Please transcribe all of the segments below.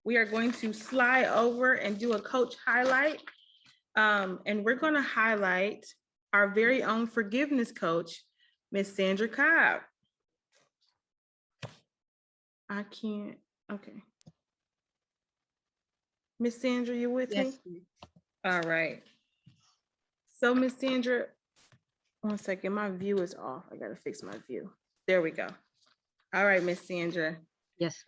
we are going to slide over and do a coach highlight. And we're going to highlight our very own forgiveness coach, Miss Sandra Cobb. I can't, okay. Miss Sandra, you with me? All right. So Miss Sandra, one second, my view is off. I gotta fix my view. There we go. All right, Miss Sandra. Yes.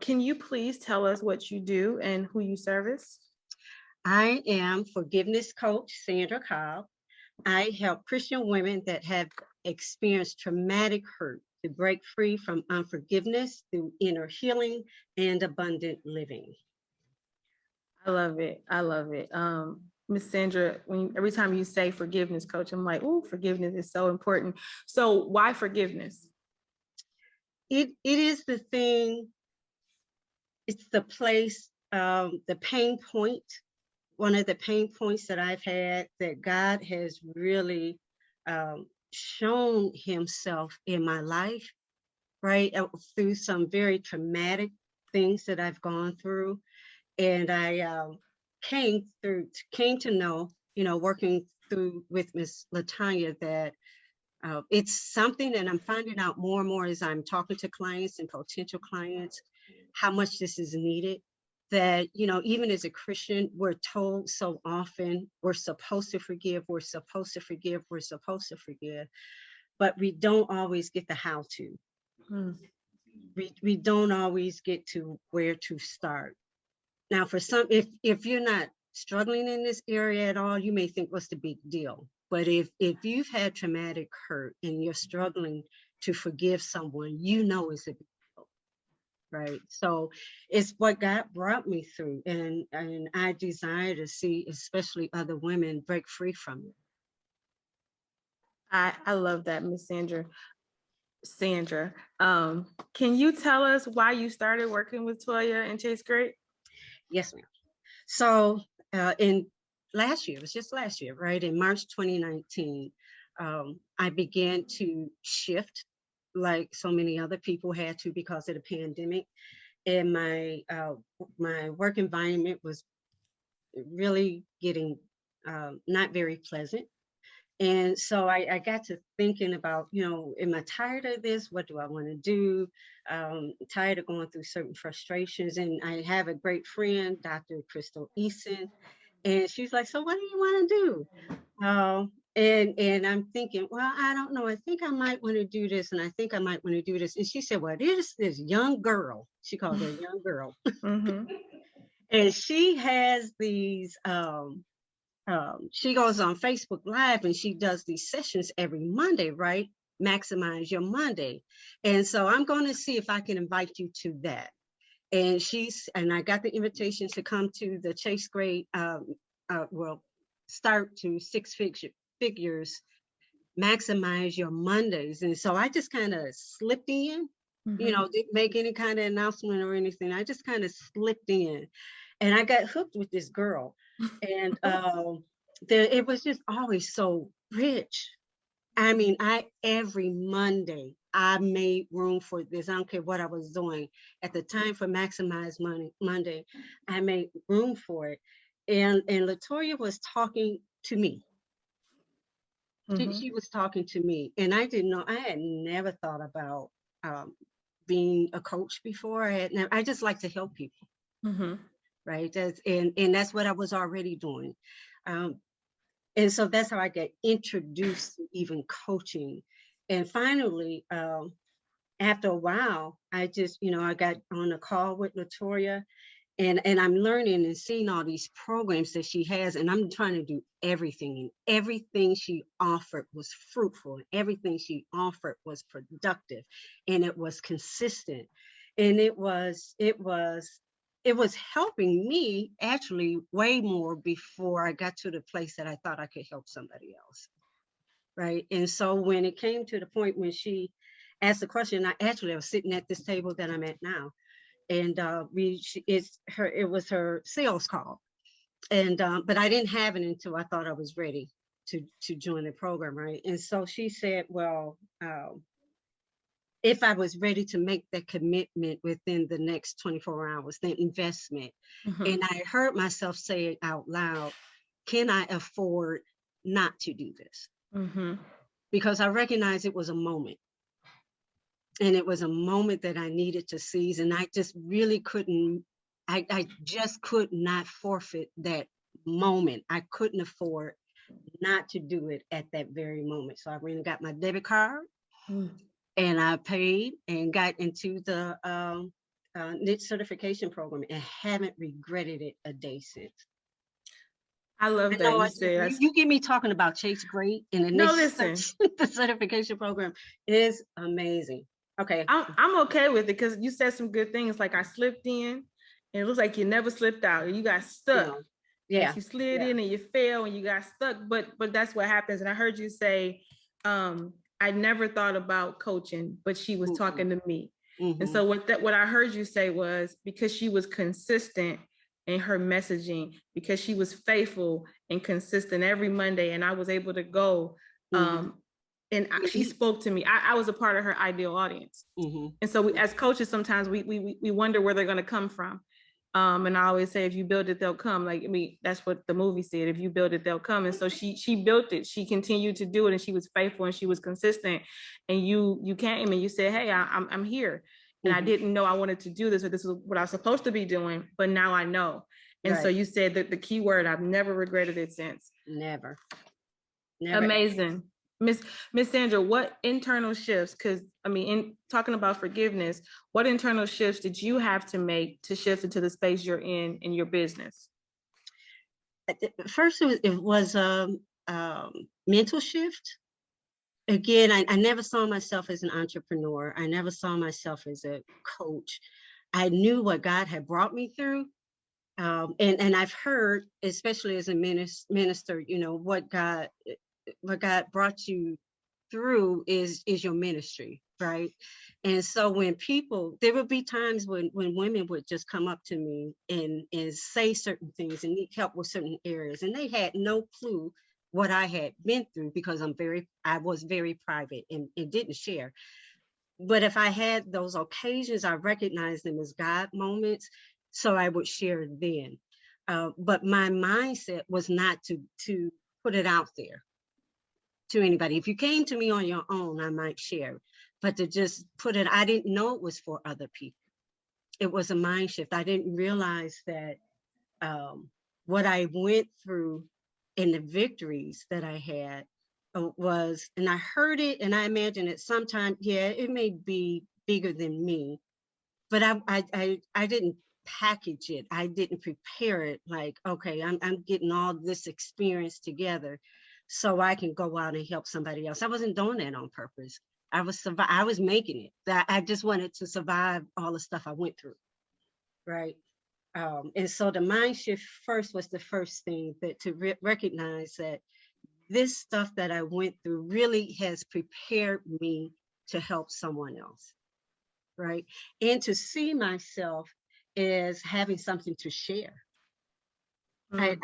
Can you please tell us what you do and who you service? I am forgiveness coach Sandra Cobb. I help Christian women that have experienced traumatic hurt to break free from unforgiveness through inner healing and abundant living. I love it. I love it. Miss Sandra, every time you say forgiveness coach, I'm like, oh, forgiveness is so important. So why forgiveness? It is the thing, it's the place, the pain point, one of the pain points that I've had that God has really shown himself in my life, right? Through some very traumatic things that I've gone through. And I came to know, working through with Miss Latanya, that it's something that I'm finding out more and more as I'm talking to clients and potential clients, how much this is needed. That, even as a Christian, we're told so often we're supposed to forgive, we're supposed to forgive, we're supposed to forgive, but we don't always get the how to. We don't always get to where to start. Now, for some, if you're not struggling in this area at all, you may think, what's the big deal? But if you've had traumatic hurt and you're struggling to forgive someone, it's a big deal, right? So it's what God brought me through, and I desire to see, especially other women, break free from it. I love that, Miss Sandra. Sandra, can you tell us why you started working with Toya and Chase Great? Yes, ma'am. So in last year, it was just last year, right? In March 2019, I began to shift like so many other people had to because of the pandemic. And my work environment was really getting not very pleasant. And so I got to thinking about, am I tired of this? What do I want to do? Tired of going through certain frustrations. And I have a great friend, Dr. Crystal Eason, and she's like, so what do you want to do? And I'm thinking, well, I don't know. I think I might want to do this. And I think I might want to do this. And she said, well, there's this young girl. She called her a young girl. Mm-hmm. And she has these, she goes on Facebook Live and she does these sessions every Monday, right? Maximize Your Monday. And so I'm going to see if I can invite you to that. And I got the invitation to come to the Chase Great, start to six figures, Maximize Your Mondays. And so I just kind of slipped in, didn't make any kind of announcement or anything. I just kind of slipped in and I got hooked with this girl. And it was just always so rich. I mean, every Monday I made room for this. I don't care what I was doing at the time for Maximize Monday. I made room for it, and Latoya was talking to me. She was talking to me, and I didn't know. I had never thought about being a coach before. I just like to help people. Right. And that's what I was already doing. And so that's how I got introduced to even coaching. And finally, after a while, I just, I got on a call with Latoya, and I'm learning and seeing all these programs that she has, and I'm trying to do everything. And everything she offered was fruitful. And everything she offered was productive, and it was consistent. And it was helping me actually way more before I got to the place that I thought I could help somebody else. Right. And so when it came to the point when she asked the question, I was sitting at this table that I'm at now. And it was her sales call. And but I didn't have it until I thought I was ready to join the program. Right. And so she said, well, if I was ready to make that commitment within the next 24 hours, the investment. And I heard myself say it out loud, can I afford not to do this? Because I recognized it was a moment. And it was a moment that I needed to seize. And I just really couldn't, I just could not forfeit that moment. I couldn't afford not to do it at that very moment. So I went and got my debit card and I paid and got into the NIT certification program and haven't regretted it a day since. I love that you said. You get me talking about Chase Great and the the certification program is amazing. Okay. I'm okay with it because you said some good things. Like I slipped in and it looks like you never slipped out. You got stuck. Yeah. And you slid in and you fell and you got stuck. But that's what happens. And I heard you say, I never thought about coaching, but she was talking to me. And so what I heard you say was because she was consistent in her messaging, because she was faithful and consistent every Monday, and I was able to go. And she spoke to me. I was a part of her ideal audience. And so as coaches, sometimes we wonder where they're going to come from. And I always say, if you build it, they'll come. Like, I mean, that's what the movie said. If you build it, they'll come. And so she built it. She continued to do it, and she was faithful and she was consistent. And you came and you said, hey, I'm here. And I didn't know I wanted to do this, or this is what I was supposed to be doing, but now I know. And so you said that the key word, I've never regretted it since. Never. Amazing. Miss Sandra, what internal shifts, because I mean, in talking about forgiveness, what internal shifts did you have to make to shift into the space you're in your business? First, it was a mental shift. Again, I never saw myself as an entrepreneur. I never saw myself as a coach. I knew what God had brought me through. And I've heard, especially as a minister, you know, what God brought you through is your ministry, right? And so when there would be times when women would just come up to me and say certain things and need help with certain areas, and they had no clue what I had been through because I was very private and didn't share. But if I had those occasions, I recognized them as God moments, so I would share then. But my mindset was not to put it out there to anybody. If you came to me on your own, I might share, but to just put it, I didn't know it was for other people. It was a mind shift. I didn't realize that what I went through and the victories that I had was, and I heard it and I imagine it sometime, it may be bigger than me, but I didn't package it. I didn't prepare it like, okay, I'm getting all this experience together so I can go out and help somebody else. I wasn't doing that on purpose. I was making it. I just wanted to survive all the stuff I went through, right? And so the mind shift first was the first thing that to recognize that this stuff that I went through really has prepared me to help someone else, right? And to see myself as having something to share. I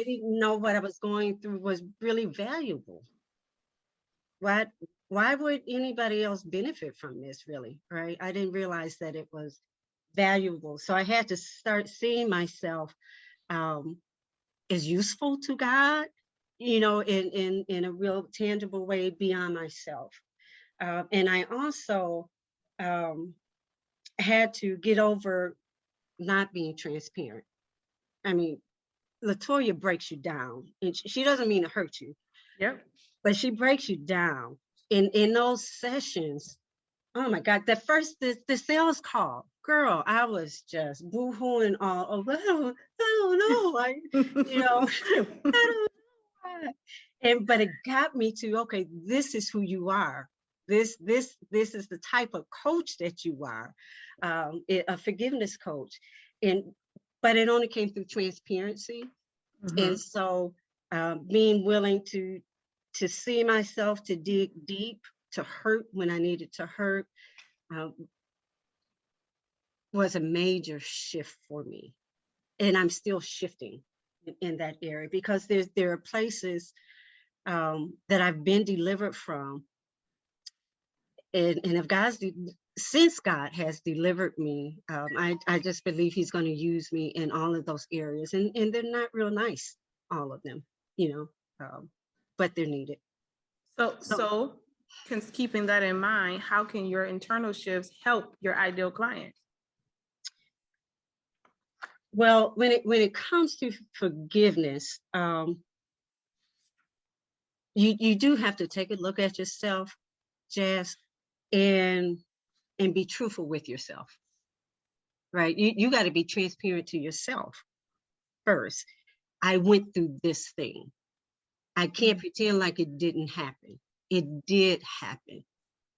didn't know what I was going through was really valuable. Why would anybody else benefit from this, really, right? I didn't realize that it was valuable. So I had to start seeing myself as useful to God, you know, in a real tangible way beyond myself. And I also had to get over not being transparent. I mean, LaToya breaks you down, and she doesn't mean to hurt you. Yep. But she breaks you down in those sessions. Oh my God, the sales call, girl, I was just boo-hooing all over. I don't know, you know, I don't know. But it got me to, okay, this is who you are. This is the type of coach that you are, a forgiveness coach. But it only came through transparency. And so being willing to see myself, to dig deep, to hurt when I needed to hurt, was a major shift for me. And I'm still shifting in that area because there are places that I've been delivered from. And if since God has delivered me, I just believe he's going to use me in all of those areas. And they're not real nice, all of them, but they're needed. So keeping that in mind, how can your internal shifts help your ideal client? Well, when it comes to forgiveness, you do have to take a look at yourself, Jazz, and be truthful with yourself, right? You got to be transparent to yourself first. I went through this thing. I can't pretend like it didn't happen. It did happen.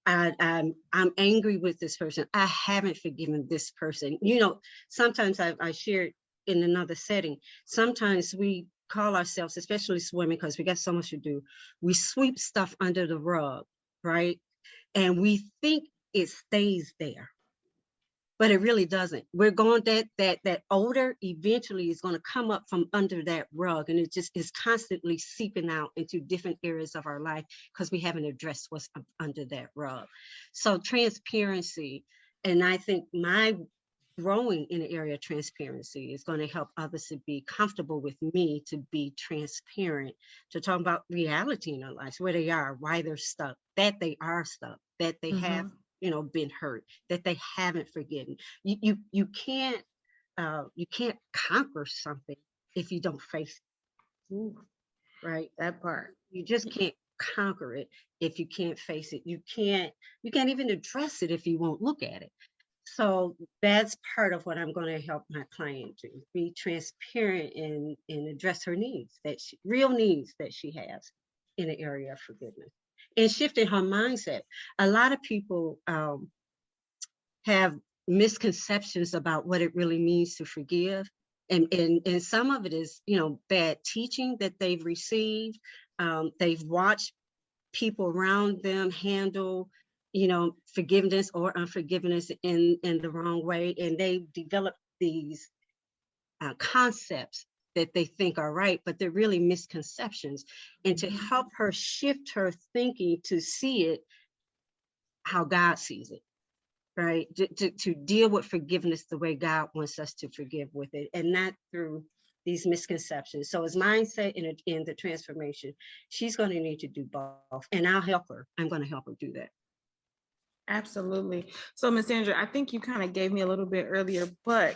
I'm angry with this person. I haven't forgiven this person. Sometimes I shared in another setting. Sometimes we call ourselves, especially as women, because we got so much to do, we sweep stuff under the rug, right? And we think it stays there, but it really doesn't. We're going that odor eventually is going to come up from under that rug, and it just is constantly seeping out into different areas of our life because we haven't addressed what's under that rug. So transparency, and I think my growing in the area of transparency is going to help others to be comfortable with me, to be transparent, to talk about reality in their lives, where they are, why they're stuck, that they are stuck, that they have been hurt, that they haven't forgiven. You can't conquer something if you don't face it. Ooh, right? That part. You just can't conquer it if you can't face it. You can't even address it if you won't look at it. So that's part of what I'm going to help my client do: be transparent and address her needs, real needs that she has in the area of forgiveness, and shifting her mindset. A lot of people have misconceptions about what it really means to forgive. And some of it is, bad teaching that they've received. They've watched people around them handle, forgiveness or unforgiveness in the wrong way. And they develop these concepts that they think are right, but they're really misconceptions. And to help her shift her thinking to see it how God sees it, right? To deal with forgiveness the way God wants us to forgive with it, and not through these misconceptions. So as mindset in the transformation, she's going to need to do both, and I'll help her. I'm going to help her do that. Absolutely. So Ms. Sandra, I think you kind of gave me a little bit earlier, but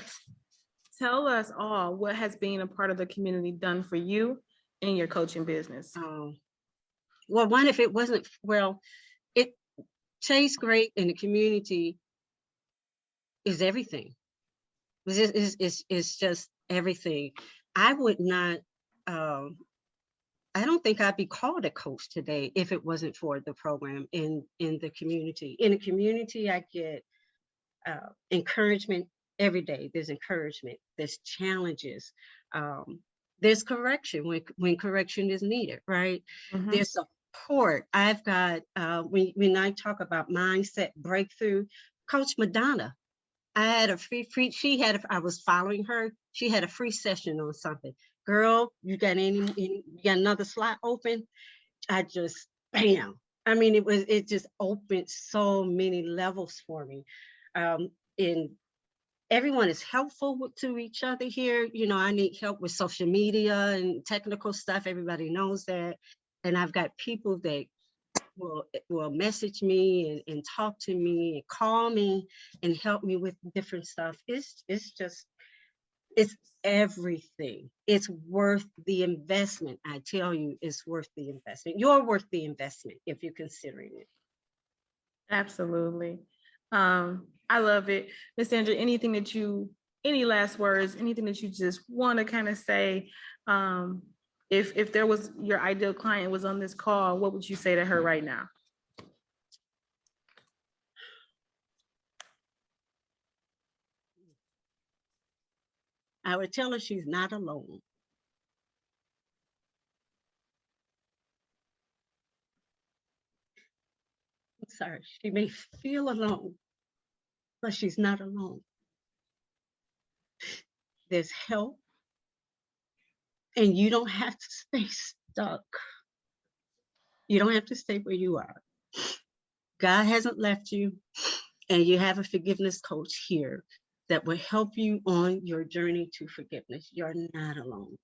tell us all, what has being a part of the community done for you in your coaching business? Well, one, if it wasn't, it tastes great in the community is everything. It's just everything. I would not, I don't think I'd be called a coach today if it wasn't for the program in the community. In the community, I get encouragement every day. There's encouragement, there's challenges, there's correction when correction is needed, right? There's support. I've got, when I talk about mindset breakthrough, Coach Madonna, I had a free, I was following her. She had a free session on something. Girl, you got you got another slot open? I just, bam. I mean, it just opened so many levels for me. And everyone is helpful to each other here. I need help with social media and technical stuff. Everybody knows that. And I've got people that will message me and talk to me and call me and help me with different stuff. It's everything. It's worth the investment. I tell you, it's worth the investment. You're worth the investment if you're considering it. Absolutely. I love it. Ms. Sandra, any last words, anything that you just want to kind of say? If there was, your ideal client was on this call, what would you say to her right now? I would tell her she's not alone. I'm sorry, she may feel alone, but she's not alone. There's help, and you don't have to stay stuck. You don't have to stay where you are. God hasn't left you, and you have a forgiveness coach here that will help you on your journey to forgiveness. You're not alone.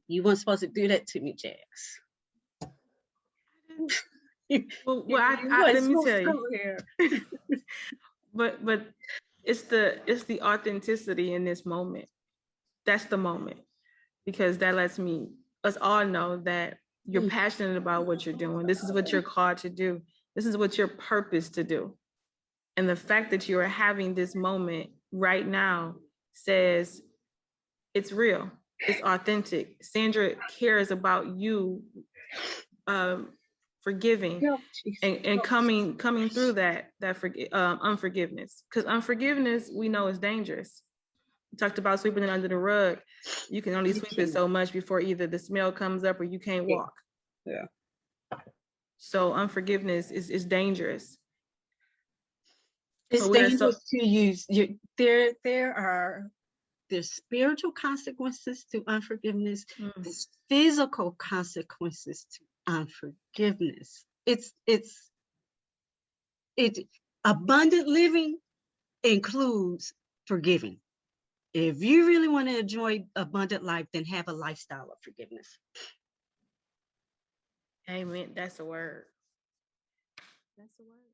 You weren't supposed to do that to me, Jazz. Well, You let me supposed tell to you. go here. But it's the authenticity in this moment. That's the moment, because that lets us all know that you're passionate about what you're doing. This is what you're called to do. This is what your purpose to do. And the fact that you are having this moment right now says it's real, it's authentic. Sandra cares about you forgiving and coming through that unforgiveness, because unforgiveness, we know, is dangerous. We talked about sweeping it under the rug. You can only sweep it so much before either the smell comes up or you can't walk. Yeah. So unforgiveness is dangerous. It's dangerous to use. There's spiritual consequences to unforgiveness. There's physical consequences to unforgiveness. Abundant living includes forgiving. If you really want to enjoy abundant life, then have a lifestyle of forgiveness. Amen. That's a word. That's a word.